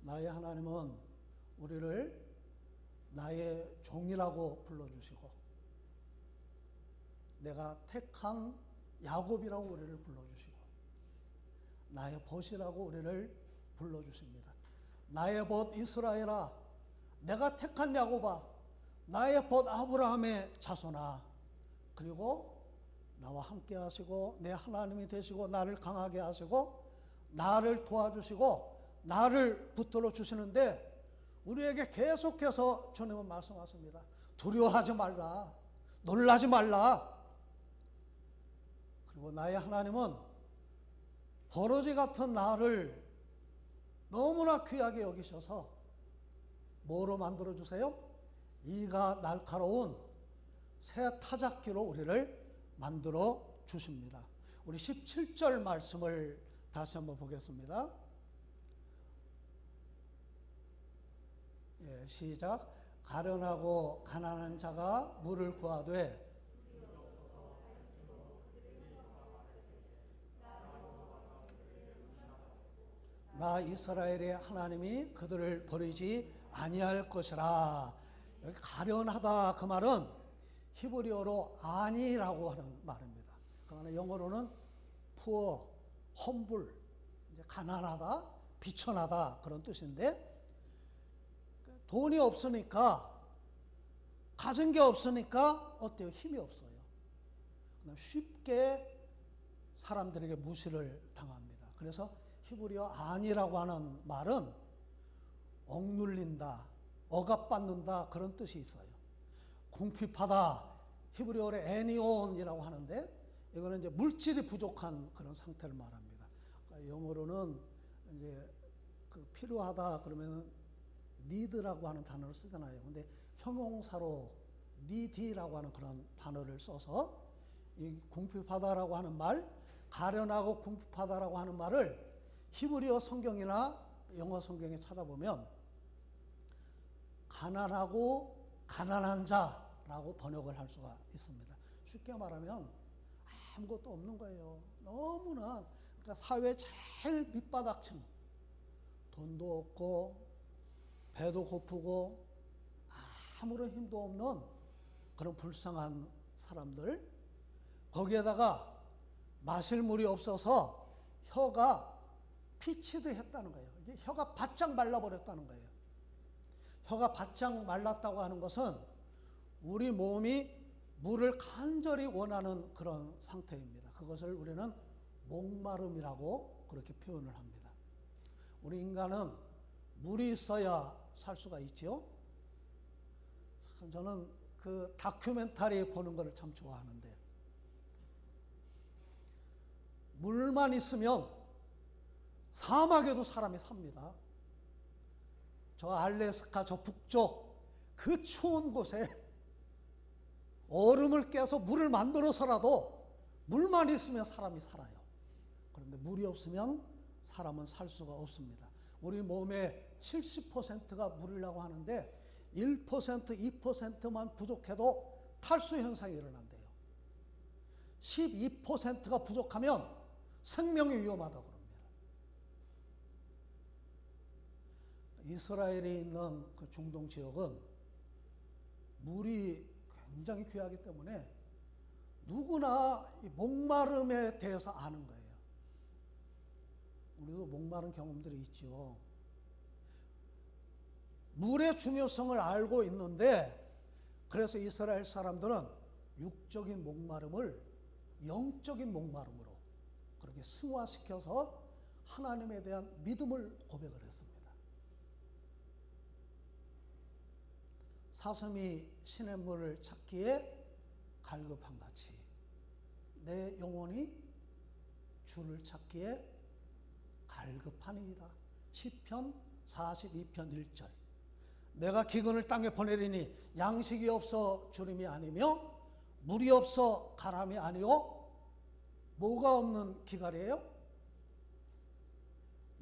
나의 하나님은 우리를 나의 종이라고 불러주시고 내가 택한 야곱이라고 우리를 불러주시고 나의 벗이라고 우리를 불러주십니다. 나의 벗 이스라엘아, 내가 택한 야곱아, 나의 벗 아브라함의 자손아, 그리고 나와 함께 하시고 내 하나님이 되시고 나를 강하게 하시고 나를 도와주시고 나를 붙들어 주시는데, 우리에게 계속해서 주님은 말씀하십니다. 두려워하지 말라, 놀라지 말라. 그리고 나의 하나님은 버러지 같은 나를 너무나 귀하게 여기셔서 뭐로 만들어 주세요? 이가 날카로운 새 타작기로 우리를 만들어 주십니다. 우리 17절 말씀을 다시 한번 보겠습니다. 시작. 가련하고 가난한 자가 물을 구하되 나 이스라엘의 하나님이 그들을 버리지 아니할 것이라. 여기 가련하다, 그 말은 히브리어로 아니라고 하는 말입니다. 그 말은 영어로는 poor, humble, 이제 가난하다, 비천하다 그런 뜻인데, 돈이 없으니까, 가진 게 없으니까 어때요? 힘이 없어요. 쉽게 사람들에게 무시를 당합니다. 그래서 히브리어 아니라고 하는 말은 억눌린다, 억압받는다 그런 뜻이 있어요. 궁핍하다, 히브리어로 애니온이라고 하는데, 이거는 이제 물질이 부족한 그런 상태를 말합니다. 그러니까 영어로는 이제 그 필요하다 그러면 need라고 하는 단어를 쓰잖아요. 근데 형용사로 need라고 하는 그런 단어를 써서 이 궁핍하다라고 하는 말, 가련하고 궁핍하다라고 하는 말을 히브리어 성경이나 영어 성경에 찾아보면 가난하고 가난한 자라고 번역을 할 수가 있습니다. 쉽게 말하면 아무것도 없는 거예요. 너무나, 그러니까 사회 제일 밑바닥층, 돈도 없고 배도 고프고 아무런 힘도 없는 그런 불쌍한 사람들, 거기에다가 마실 물이 없어서 혀가 피치드 했다는 거예요. 이게 혀가 바짝 말라버렸다는 거예요. 혀가 바짝 말랐다고 하는 것은 우리 몸이 물을 간절히 원하는 그런 상태입니다. 그것을 우리는 목마름이라고 그렇게 표현을 합니다. 우리 인간은 물이 있어야 살 수가 있죠. 저는 그 다큐멘터리 보는 것을 참 좋아하는데, 물만 있으면 사막에도 사람이 삽니다. 저 알래스카 저 북쪽 그 추운 곳에 얼음을 깨서 물을 만들어서라도 물만 있으면 사람이 살아요. 그런데 물이 없으면 사람은 살 수가 없습니다. 우리 몸의 70%가 물이라고 하는데 1%, 2%만 부족해도 탈수 현상이 일어난대요. 12%가 부족하면 생명이 위험하다고 그럽니다. 이스라엘에 있는 그 중동 지역은 물이 굉장히 귀하기 때문에 누구나 이 목마름에 대해서 아는 거예요. 우리도 목마른 경험들이 있죠. 물의 중요성을 알고 있는데, 그래서 이스라엘 사람들은 육적인 목마름을 영적인 목마름으로 그렇게 승화시켜서 하나님에 대한 믿음을 고백을 했습니다. 사슴이 시냇물을 찾기에 갈급한 같이 내 영혼이 주를 찾기에 갈급하니이다. 시편 42편 1절. 내가 기근을 땅에 보내리니 양식이 없어 주림이 아니며 물이 없어 가람이 아니오. 뭐가 없는 기갈이에요?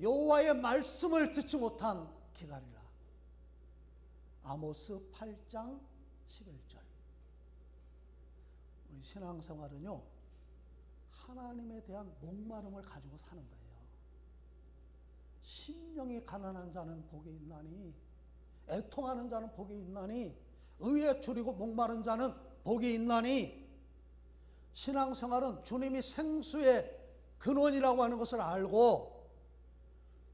여호와의 말씀을 듣지 못한 기갈이라. 아모스 8장 11절. 우리 신앙생활은요, 하나님에 대한 목마름을 가지고 사는 거예요. 10년 성령이 가난한 자는 복이 있나니, 애통하는 자는 복이 있나니, 의에 줄이고 목마른 자는 복이 있나니. 신앙생활은 주님이 생수의 근원이라고 하는 것을 알고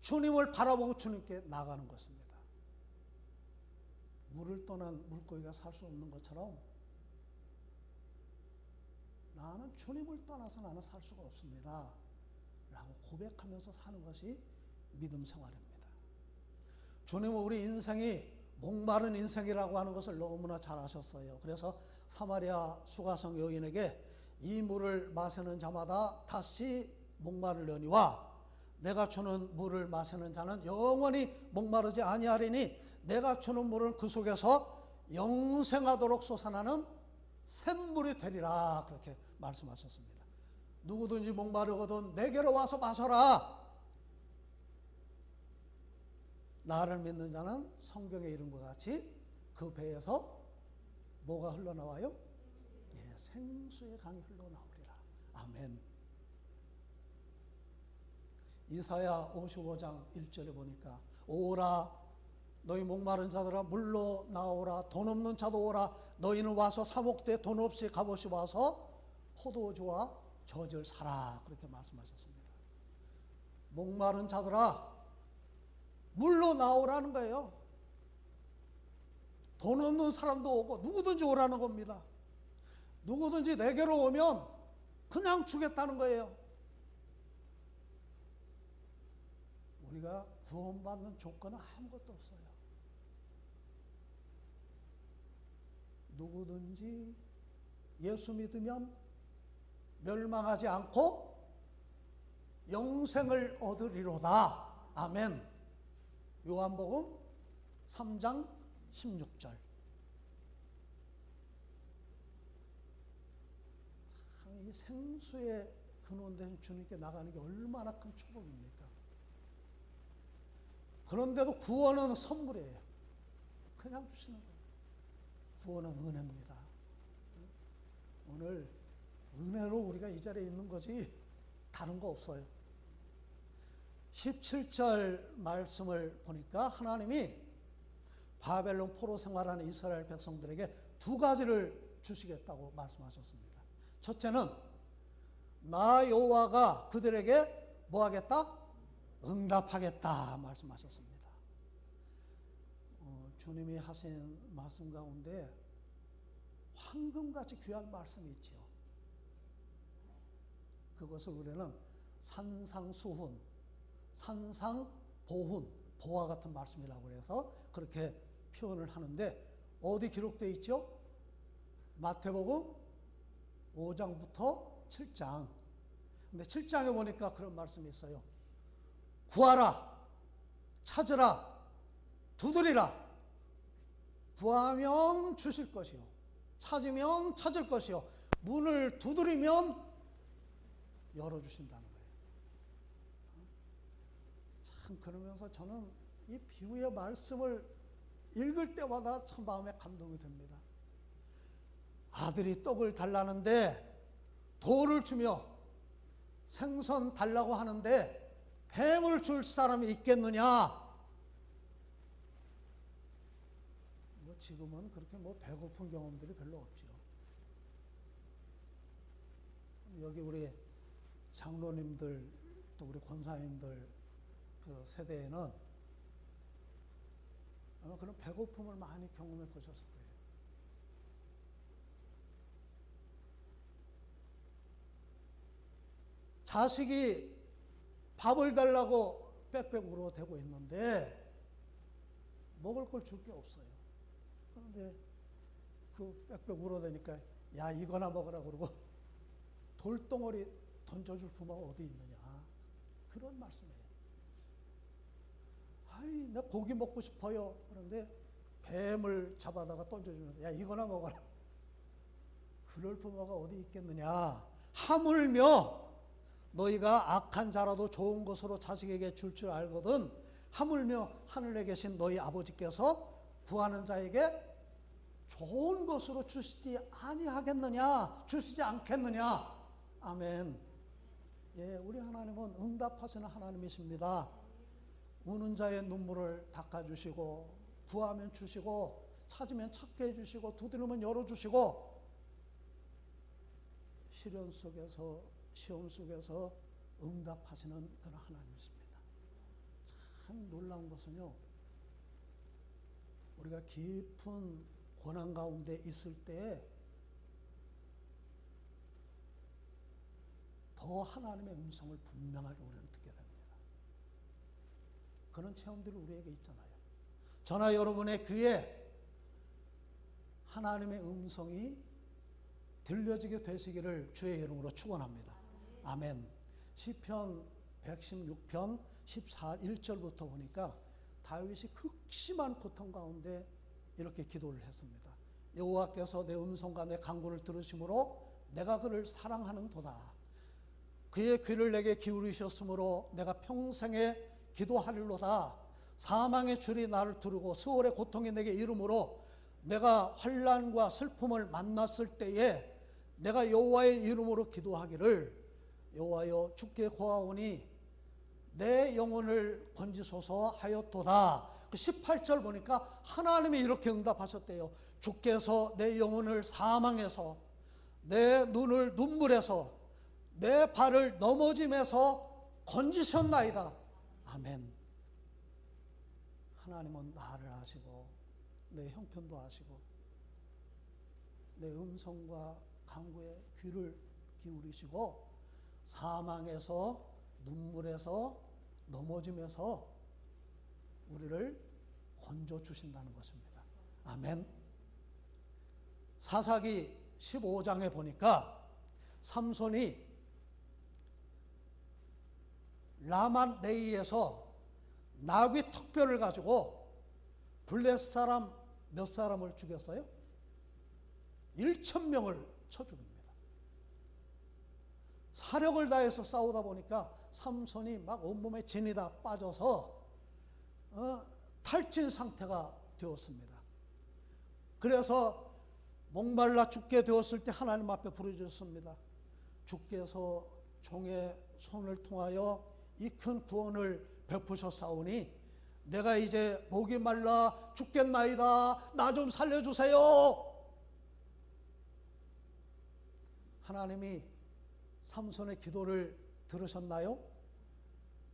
주님을 바라보고 주님께 나가는 것입니다. 물을 떠난 물고기가 살 수 없는 것처럼 나는 주님을 떠나서 나는 살 수가 없습니다 라고 고백하면서 사는 것이 믿음 생활입니다. 주님은 우리 인생이 목마른 인생이라고 하는 것을 너무나 잘 아셨어요. 그래서 사마리아 수가성 여인에게 이 물을 마시는 자마다 다시 목마르려니와 내가 주는 물을 마시는 자는 영원히 목마르지 아니하리니 내가 주는 물은 그 속에서 영생하도록 솟아나는 샘물이 되리라, 그렇게 말씀하셨습니다. 누구든지 목마르거든 내게로 와서 마셔라. 나를 믿는 자는 성경에 이른 것 같이 그 배에서 뭐가 흘러나와요? 예, 생수의 강이 흘러나오리라. 아멘. 이사야 55장 1절에 보니까 오라 너희 목마른 자들아 물로 나오라, 돈 없는 자도 오라. 너희는 와서 사목대 돈 없이 값없이 와서 포도주와 젖을 사라, 그렇게 말씀하셨습니다. 목마른 자들아 물로 나오라는 거예요. 돈 없는 사람도 오고 누구든지 오라는 겁니다. 누구든지 내게로 오면 그냥 주겠다는 거예요. 우리가 구원받는 조건은 아무것도 없어요. 누구든지 예수 믿으면 멸망하지 않고 영생을 얻으리로다. 아멘. 요한복음 3장 16절. 이 생수의 근원된 주님께 나가는 게 얼마나 큰 축복입니까? 그런데도 구원은 선물이에요. 그냥 주시는 거예요. 구원은 은혜입니다. 오늘 은혜로 우리가 이 자리에 있는 거지 다른 거 없어요. 17절 말씀을 보니까 하나님이 바벨론 포로 생활하는 이스라엘 백성들에게 두 가지를 주시겠다고 말씀하셨습니다. 첫째는 나 여호와가 그들에게 뭐 하겠다? 응답하겠다 말씀하셨습니다. 주님이 하신 말씀 가운데 황금같이 귀한 말씀이 있죠. 그것을 우리는 산상수훈, 산상보훈, 보화 같은 말씀이라고 해서 그렇게 표현을 하는데 어디 기록되어 있죠? 마태복음 5장부터 7장. 근데 7장에 보니까 그런 말씀이 있어요. 구하라, 찾으라, 두드리라. 구하면 주실 것이요, 찾으면 찾을 것이요, 문을 두드리면 열어주신다는 거예요. 참 그러면서 저는 이 비유의 말씀을 읽을 때마다 참 마음에 감동이 됩니다. 아들이 떡을 달라는데 돌을 주며 생선 달라고 하는데 뱀을 줄 사람이 있겠느냐? 지금은 그렇게 배고픈 경험들이 별로 없죠. 여기 우리 장로님들 또 우리 권사님들 그 세대에는 아마 그런 배고픔을 많이 경험해 보셨을 거예요. 자식이 밥을 달라고 빽빽 울어대고 있는데 먹을 걸 줄 게 없어요. 그런데 그 빽빽 울어대니까 야 이거나 먹으라 그러고 돌덩어리 던져줄 부모가 어디 있느냐, 그런 말씀이에요. 아이 나 고기 먹고 싶어요. 그런데 뱀을 잡아다가 던져주면서 야 이거나 먹어라, 그럴 부모가 어디 있겠느냐. 하물며 너희가 악한 자라도 좋은 것으로 자식에게 줄 줄 알거든 하물며 하늘에 계신 너희 아버지께서 구하는 자에게 좋은 것으로 주시지 아니하겠느냐, 주시지 않겠느냐. 아멘. 예, 우리 하나님은 응답하시는 하나님이십니다. 우는 자의 눈물을 닦아주시고, 구하면 주시고, 찾으면 찾게 해주시고, 두드리면 열어주시고, 시련 속에서, 시험 속에서 응답하시는 그런 하나님이십니다. 참 놀라운 것은요, 우리가 깊은 고난 가운데 있을 때 더 하나님의 음성을 분명하게 우리는 듣게 됩니다. 그런 체험들이 우리에게 있잖아요. 저나 여러분의 귀에 하나님의 음성이 들려지게 되시기를 주의 이름으로 축원합니다. 아멘. 시편 116편 1절부터 보니까 다윗이 극심한 고통 가운데 이렇게 기도를 했습니다. 여호와께서 내 음성과 내 간구를 들으심으로 내가 그를 사랑하는도다. 그의 귀를 내게 기울이셨으므로 내가 평생에 기도하리로다. 사망의 줄이 나를 두르고 수월의 고통이 내게 이름으로 내가 환난과 슬픔을 만났을 때에 내가 여호와의 이름으로 기도하기를 여호와여 주께 고하오니 내 영혼을 건지소서 하였도다. 그 18절 보니까 하나님이 이렇게 응답하셨대요. 주께서 내 영혼을 사망에서, 내 눈을 눈물에서, 내 발을 넘어짐에서 건지셨나이다. 아멘. 하나님은 나를 아시고 내 형편도 아시고 내 음성과 간구에 귀를 기울이시고 사망에서, 눈물에서, 넘어짐에서 우리를 건져 주신다는 것입니다. 아멘. 사사기 15장에 보니까 삼손이 라만레이에서 나귀 턱뼈를 가지고 블레셋 사람 몇 사람을 죽였어요? 1,000명을 쳐 죽입니다. 사력을 다해서 싸우다 보니까 삼손이 막 온몸에 진이 다 빠져서 탈진 상태가 되었습니다. 그래서 목말라 죽게 되었을 때 하나님 앞에 부르짖었습니다. 주께서 종의 손을 통하여 이 큰 구원을 베푸셨사오니 내가 이제 목이 말라 죽겠나이다. 나 좀 살려주세요. 하나님이 삼손의 기도를 들으셨나요?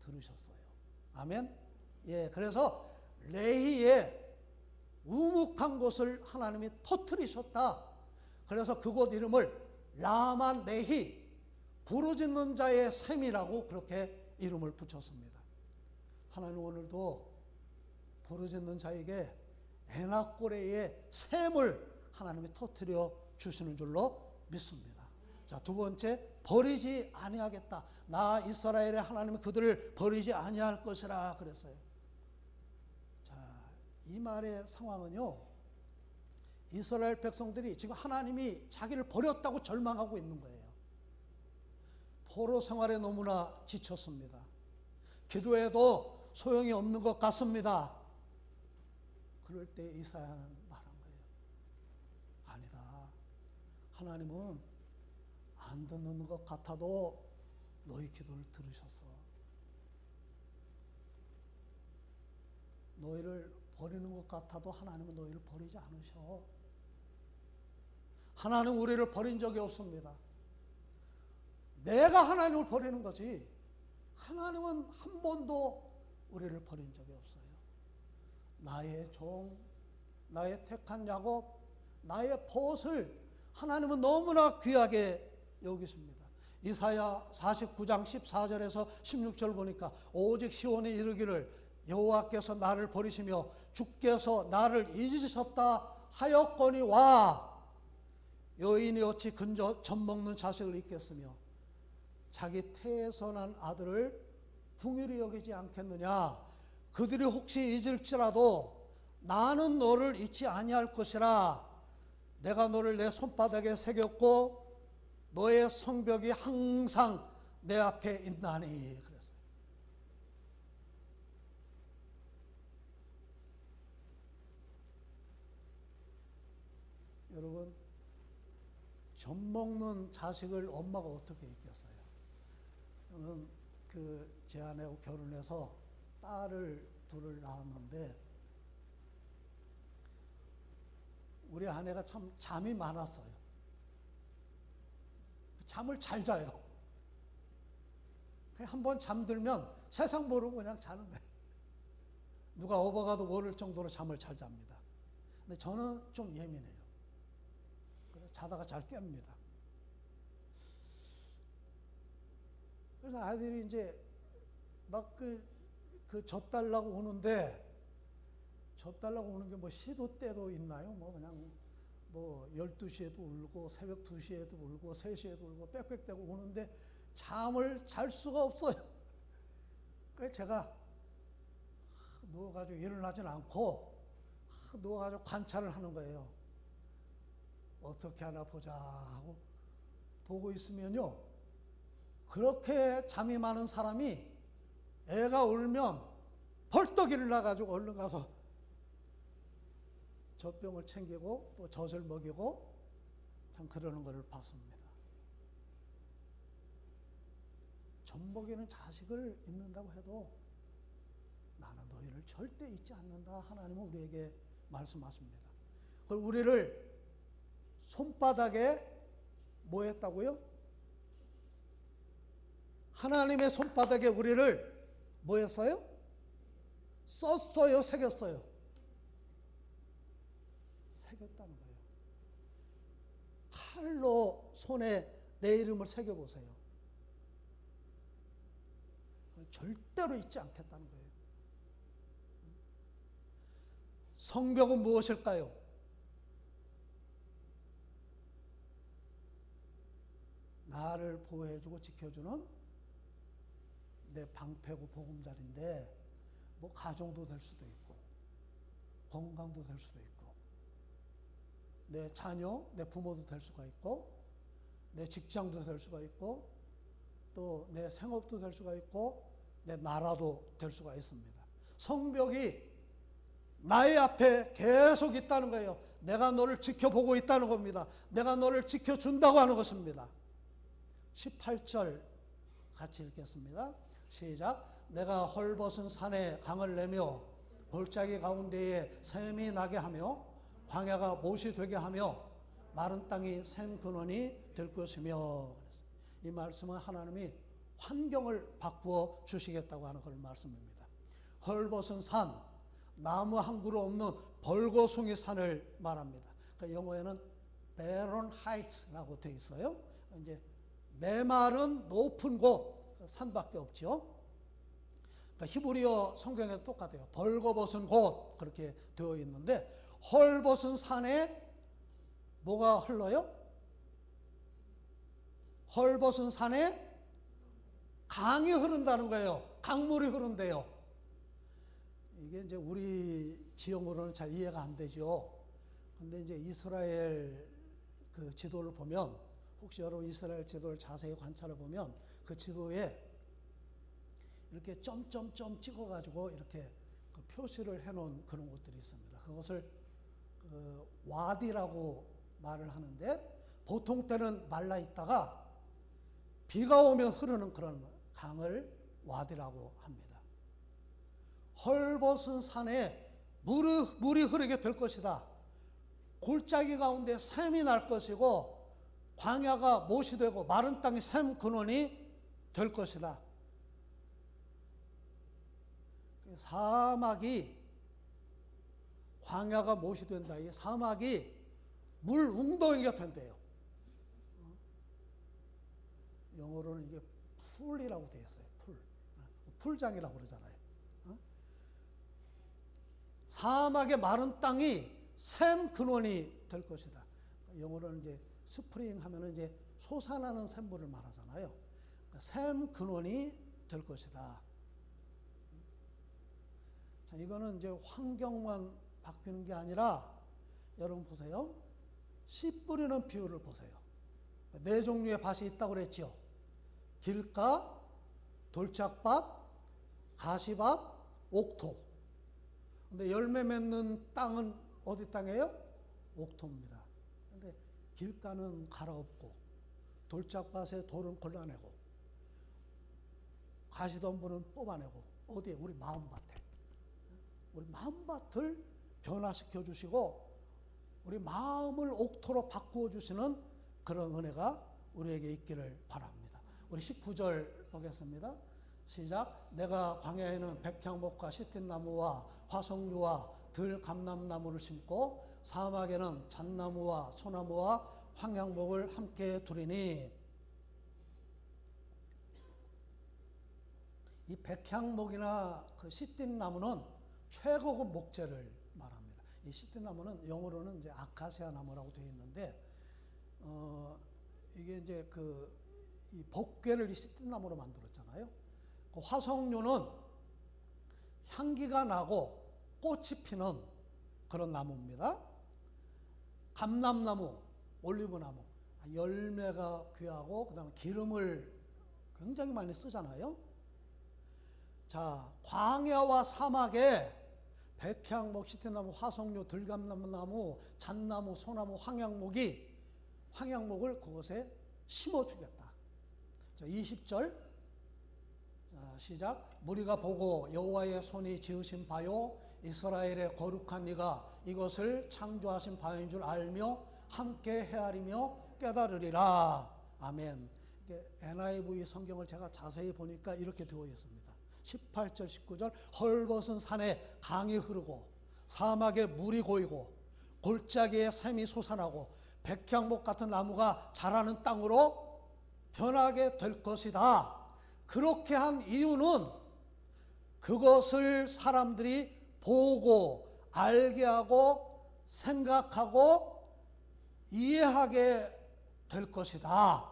들으셨어요. 아멘. 예, 그래서 레히의 우묵한 곳을 하나님이 터뜨리셨다. 그래서 그곳 이름을 라만 레히, 부르짖는 자의 샘이라고 그렇게 이름을 붙였습니다. 하나님 오늘도 부르짖는 자에게 에나꼬레의 샘을 하나님이 터뜨려 주시는 줄로 믿습니다. 자, 두 번째, 버리지 아니하겠다. 나 이스라엘의 하나님이 그들을 버리지 아니할 것이라 그랬어요. 자, 이 말의 상황은요, 이스라엘 백성들이 지금 하나님이 자기를 버렸다고 절망하고 있는 거예요. 포로 생활에 너무나 지쳤습니다. 기도해도 소용이 없는 것 같습니다. 그럴 때 이사야는 말한 거예요. 아니다. 하나님은 안 듣는 것 같아도 너희 기도를 들으셨어. 너희를 버리는 것 같아도 하나님은 너희를 버리지 않으셔. 하나님은 우리를 버린 적이 없습니다. 내가 하나님을 버리는 거지 하나님은 한 번도 우리를 버린 적이 없어요. 나의 종, 나의 택한 야곱, 나의 벗을 하나님은 너무나 귀하게 여기십니다. 이사야 49장 14절에서 16절 보니까 오직 시온에 이르기를 여호와께서 나를 버리시며 주께서 나를 잊으셨다 하였거니와 여인이 어찌 근저 젖먹는 자식을 잊겠으며 자기 태에서 난 아들을 긍휼히 여기지 않겠느냐. 그들이 혹시 잊을지라도 나는 너를 잊지 아니할 것이라. 내가 너를 내 손바닥에 새겼고 너의 성벽이 항상 내 앞에 있나니 그랬어요. 여러분, 젖먹는 자식을 엄마가 어떻게 잊겠어요? 저는 제 아내하고 결혼해서 딸을 둘을 낳았는데 우리 아내가 참 잠이 많았어요. 잠을 잘 자요. 한번 잠들면 세상 모르고 그냥 자는 거예요. 누가 업어가도 모를 정도로 잠을 잘 잡니다. 근데 저는 좀 예민해요. 그래서 자다가 잘 깹니다. 그래서 아이들이 이제 막 젖달라고 오는데, 젖달라고 오는 게 뭐 시도 때도 있나요? 뭐 그냥 뭐 12시에도 울고 새벽 2시에도 울고 3시에도 울고 빽빽대고 오는데 잠을 잘 수가 없어요. 그래서 제가 누워가지고 일어나진 않고 누워가지고 관찰을 하는 거예요. 어떻게 하나 보자 하고 보고 있으면요, 그렇게 잠이 많은 사람이 애가 울면 벌떡 일어나가지고 얼른 가서 젖병을 챙기고 또 젖을 먹이고 참 그러는 것을 봤습니다. 젖 먹이는 자식을 잊는다고 해도 나는 너희를 절대 잊지 않는다. 하나님은 우리에게 말씀하십니다. 그리고 우리를 손바닥에 뭐 했다고요? 하나님의 손바닥에 우리를 뭐 했어요? 썼어요? 새겼어요? 새겼다는 거예요. 칼로 손에 내 이름을 새겨보세요. 절대로 잊지 않겠다는 거예요. 성벽은 무엇일까요? 나를 보호해주고 지켜주는 내 방패고 보금자리인데, 뭐 가정도 될 수도 있고 건강도 될 수도 있고 내 자녀, 내 부모도 될 수가 있고 내 직장도 될 수가 있고 또 내 생업도 될 수가 있고 내 나라도 될 수가 있습니다. 성벽이 나의 앞에 계속 있다는 거예요. 내가 너를 지켜보고 있다는 겁니다. 내가 너를 지켜준다고 하는 것입니다. 18절 같이 읽겠습니다. 시작. 내가 헐벗은 산에 강을 내며 골짜기 가운데에 샘이 나게 하며 광야가 못이 되게 하며 마른 땅이 샘 근원이 될 것이며, 이 말씀은 하나님이 환경을 바꾸어 주시겠다고 하는 그런 말씀입니다. 헐벗은 산, 나무 한 그루 없는 벌거숭이 산을 말합니다. 그러니까 영어에는 barren heights라고 되어 있어요. 이제 메마른 높은 곳, 산밖에 없죠. 그러니까 히브리어 성경에도 똑같아요. 벌거벗은 곳 그렇게 되어 있는데, 헐벗은 산에 뭐가 흘러요? 헐벗은 산에 강이 흐른다는 거예요. 강물이 흐른대요. 이게 이제 우리 지형으로는 잘 이해가 안 되죠. 근데 이제 이스라엘 그 지도를 보면, 혹시 여러분 이스라엘 지도를 자세히 관찰해 보면 그 지도에 이렇게 점점점 찍어가지고 이렇게 그 표시를 해놓은 그런 곳들이 있습니다. 그것을 그 와디라고 말을 하는데, 보통 때는 말라 있다가 비가 오면 흐르는 그런 강을 와디라고 합니다. 헐벗은 산에 물이 흐르게 될 것이다. 골짜기 가운데 샘이 날 것이고 광야가 못이 되고 마른 땅이 샘 근원이 될 것이다. 사막이 광야가 못이 된다. 이 사막이 물 웅덩이가 된대요. 영어로는 이게 풀이라고 되어 있어요. 풀장이라고 그러잖아요. 사막의 마른 땅이 샘 근원이 될 것이다. 영어로는 이제 스프링 하면은 이제 솟아나는 샘물을 말하잖아요. 샘 근원이 될 것이다. 자, 이거는 이제 환경만 바뀌는 게 아니라, 여러분 보세요. 씨 뿌리는 비율을 보세요. 네 종류의 밭이 있다고 그랬죠. 길가, 돌짝밭, 가시밭, 옥토. 근데 열매 맺는 땅은 어디 땅이에요? 옥토입니다. 근데 길가는 갈아엎고, 돌짝밭에 돌은 골라내고, 가시덤불은 뽑아내고, 어디에? 우리 마음밭에. 우리 마음밭을 변화시켜 주시고 우리 마음을 옥토로 바꾸어 주시는 그런 은혜가 우리에게 있기를 바랍니다. 우리 19절 보겠습니다. 시작. 내가 광야에는 백향목과 시틴나무와 화석류와 들감람나무를 심고 사막에는 잣나무와 소나무와 황양목을 함께 두리니. 이 백향목이나 그 시틴나무는 최고급 목재를 말합니다. 이 시틴나무는 영어로는 이제 아카시아 나무라고 되어 있는데, 이게 이제 이 법궤를 이 시틴나무로 만들었잖아요. 그 화석류는 향기가 나고 꽃이 피는 그런 나무입니다. 감람나무, 올리브나무, 열매가 귀하고 그다음에 기름을 굉장히 많이 쓰잖아요. 자, 광야와 사막에 백향목, 시틴나무, 화석류, 들감나무, 잣나무, 소나무, 황양목을 그곳에 심어주겠다. 자, 20절 시작. 무리가 보고 여호와의 손이 지으신 바요 이스라엘의 거룩한 이가 이것을 창조하신 바인 줄 알며 함께 헤아리며 깨달으리라. 아멘. NIV 성경을 제가 자세히 보니까 이렇게 되어 있습니다. 18절 19절 헐벗은 산에 강이 흐르고 사막에 물이 고이고 골짜기에 샘이 솟아나고 백향목 같은 나무가 자라는 땅으로 변하게 될 것이다. 그렇게 한 이유는 그것을 사람들이 보고 알게 하고 생각하고 이해하게 될 것이다.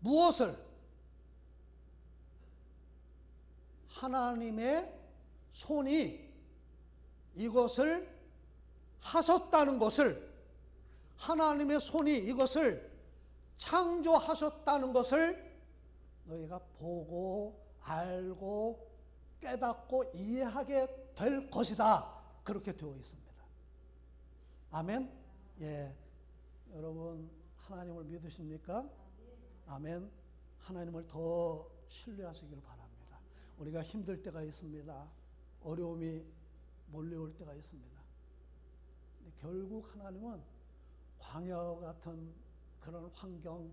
무엇을? 하나님의 손이 이것을 하셨다는 것을, 하나님의 손이 이것을 창조하셨다는 것을 너희가 보고 알고 깨닫고 이해하게 될 것이다. 그렇게 되어 있습니다. 아멘. 예, 여러분 하나님을 믿으십니까? 아멘. 하나님을 더 신뢰하시길 바랍니다. 우리가 힘들 때가 있습니다. 어려움이 몰려올 때가 있습니다. 근데 결국 하나님은 광야와 같은 그런 환경,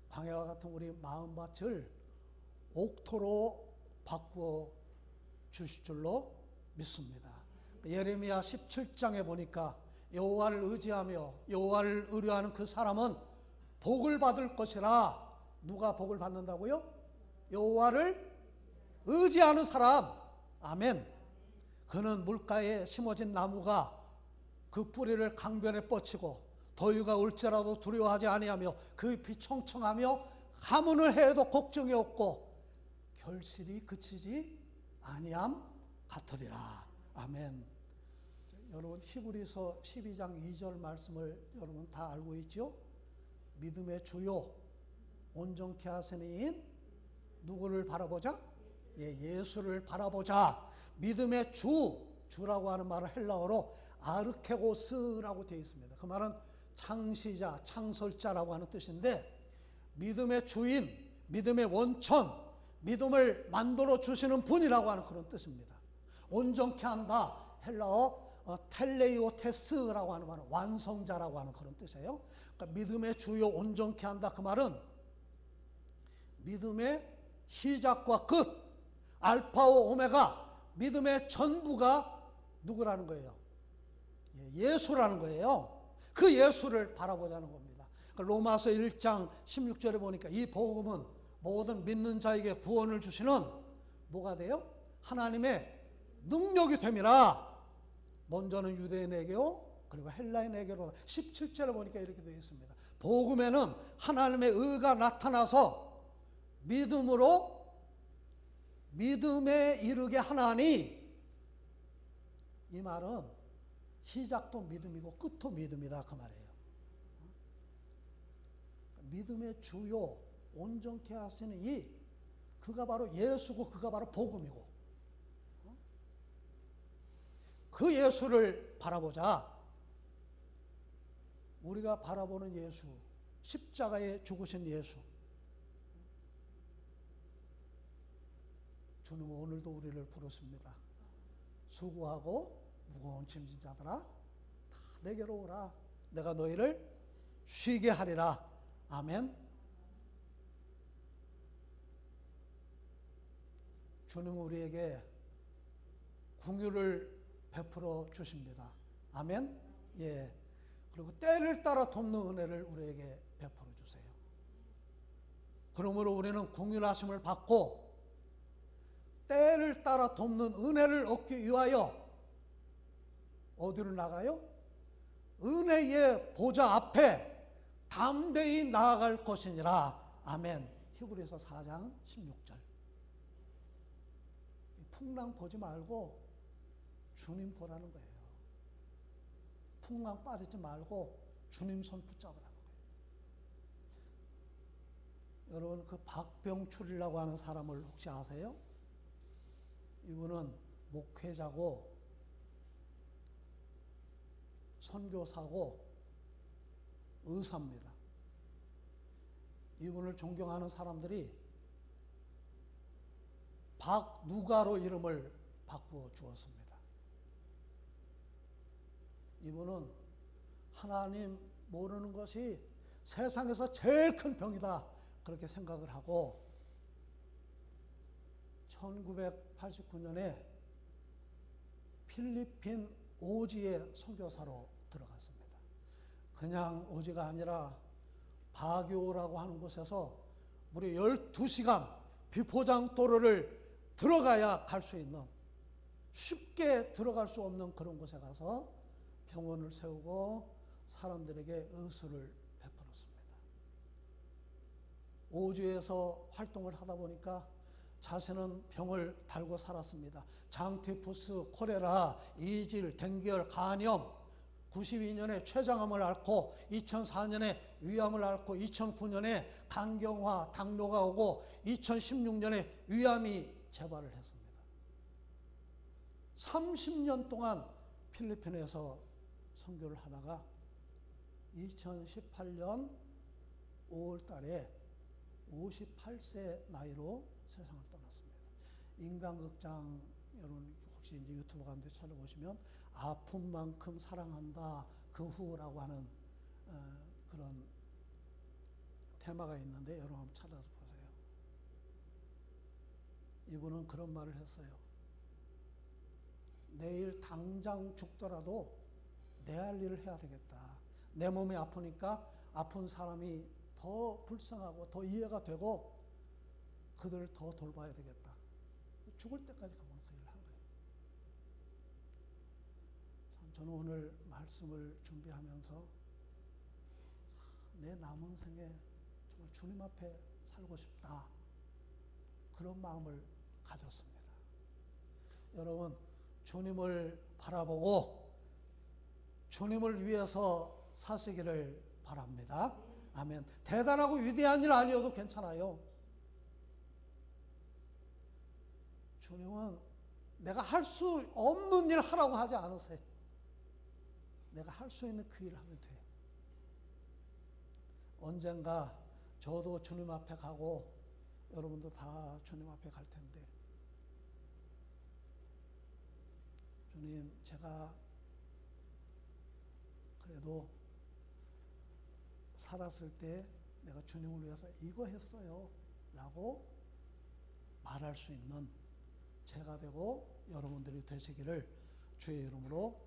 광야와 같은 우리 마음밭을 옥토로 바꾸어 주실 줄로 믿습니다. 예레미야 17장에 보니까 여호와를 의지하며 여호와를 의뢰하는 그 사람은 복을 받을 것이라. 누가 복을 받는다고요? 여호와를 의지하는 사람. 아멘. 그는 물가에 심어진 나무가 그 뿌리를 강변에 뻗치고 더위가 올지라도 두려워하지 아니하며 그 잎이 청청하며 가문을 해도 걱정이 없고 결실이 그치지 아니함 같으리라. 아멘. 여러분 히브리서 12장 2절 말씀을 여러분 다 알고 있죠? 믿음의 주요 온전케 하시는 이인 누구를 바라보자? 예수를 바라보자. 믿음의 주라고 하는 말은 헬라어로 아르케고스라고 되어 있습니다. 그 말은 창시자, 창설자라고 하는 뜻인데, 믿음의 주인, 믿음의 원천, 믿음을 만들어 주시는 분이라고 하는 그런 뜻입니다. 온전케 한다, 헬라어 텔레이오테스라고 하는 말은 완성자라고 하는 그런 뜻이에요. 그러니까 믿음의 주요 온전케 한다, 그 말은 믿음의 시작과 끝, 알파와 오메가, 믿음의 전부가 누구라는 거예요? 예수라는 거예요. 그 예수를 바라보자는 겁니다. 로마서 1장 16절에 보니까 이 복음은 모든 믿는 자에게 구원을 주시는 뭐가 돼요? 하나님의 능력이 됨이라. 먼저는 유대인에게요, 그리고 헬라인에게로. 17절에 보니까 이렇게 되어 있습니다. 복음에는 하나님의 의가 나타나서 믿음으로 믿음에 이르게 하나니. 이 말은 시작도 믿음이고 끝도 믿음이다, 그 말이에요. 믿음의 주요 온전케 하시는 이, 그가 바로 예수고 그가 바로 복음이고, 그 예수를 바라보자. 우리가 바라보는 예수, 십자가에 죽으신 예수, 주님은 오늘도 우리를 부르십니다. 수고하고 무거운 짐진 자들아 다 내게로 오라. 내가 너희를 쉬게 하리라. 아멘. 주님은 우리에게 긍휼을 베풀어 주십니다. 아멘. 예. 그리고 때를 따라 돕는 은혜를 우리에게 베풀어 주세요. 그러므로 우리는 긍휼하심을 받고 때를 따라 돕는 은혜를 얻기 위하여 어디로 나가요? 은혜의 보좌 앞에 담대히 나아갈 것이니라. 아멘. 히브리서 4장 16절. 풍랑 보지 말고 주님 보라는 거예요. 풍랑 빠지지 말고 주님 손 붙잡으라는 거예요. 여러분, 그 박병출이라고 하는 사람을 혹시 아세요? 이분은 목회자고 선교사고 의사입니다. 이분을 존경하는 사람들이 박누가로 이름을 바꾸어 주었습니다. 이분은 하나님 모르는 것이 세상에서 제일 큰 병이다 그렇게 생각을 하고 1989년에 필리핀 오지에 선교사로 들어갔습니다. 그냥 오지가 아니라 바교라고 하는 곳에서 무려 12시간 비포장도로를 들어가야 갈 수 있는, 쉽게 들어갈 수 없는 그런 곳에 가서 병원을 세우고 사람들에게 의술을 베풀었습니다. 오지에서 활동을 하다 보니까 자신은 병을 달고 살았습니다. 장티푸스, 콜레라, 이질, 댕기열, 간염, 92년에 췌장암을 앓고 2004년에 위암을 앓고 2009년에 간경화, 당뇨가 오고 2016년에 위암이 재발을 했습니다. 30년 동안 필리핀에서 선교를 하다가 2018년 5월 달에 58세 나이로 세상을 떠났습니다. 인간극장, 여러분 혹시 이제 유튜브 같은 데 찾아보시면 아픈 만큼 사랑한다 그 후라고 하는 그런 테마가 있는데 여러분 한번 찾아서 보세요. 이분은 그런 말을 했어요. 내일 당장 죽더라도 내 할 일을 해야 되겠다. 내 몸이 아프니까 아픈 사람이 더 불쌍하고 더 이해가 되고 그들을 더 돌봐야 되겠다. 죽을 때까지 그분은 그 일을 한 거예요. 참 저는 오늘 말씀을 준비하면서 내 남은 생에 정말 주님 앞에 살고 싶다. 그런 마음을 가졌습니다. 여러분, 주님을 바라보고 주님을 위해서 사시기를 바랍니다. 아멘. 대단하고 위대한 일 아니어도 괜찮아요. 주님은 내가 할 수 없는 일 하라고 하지 않으세요. 내가 할 수 있는 그 일을 하면 돼요. 언젠가 저도 주님 앞에 가고 여러분도 다 주님 앞에 갈 텐데, 주님, 제가 그래도 살았을 때 내가 주님을 위해서 이거 했어요 라고 말할 수 있는 제가 되고 여러분들이 되시기를 주의 이름으로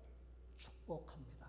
축복합니다.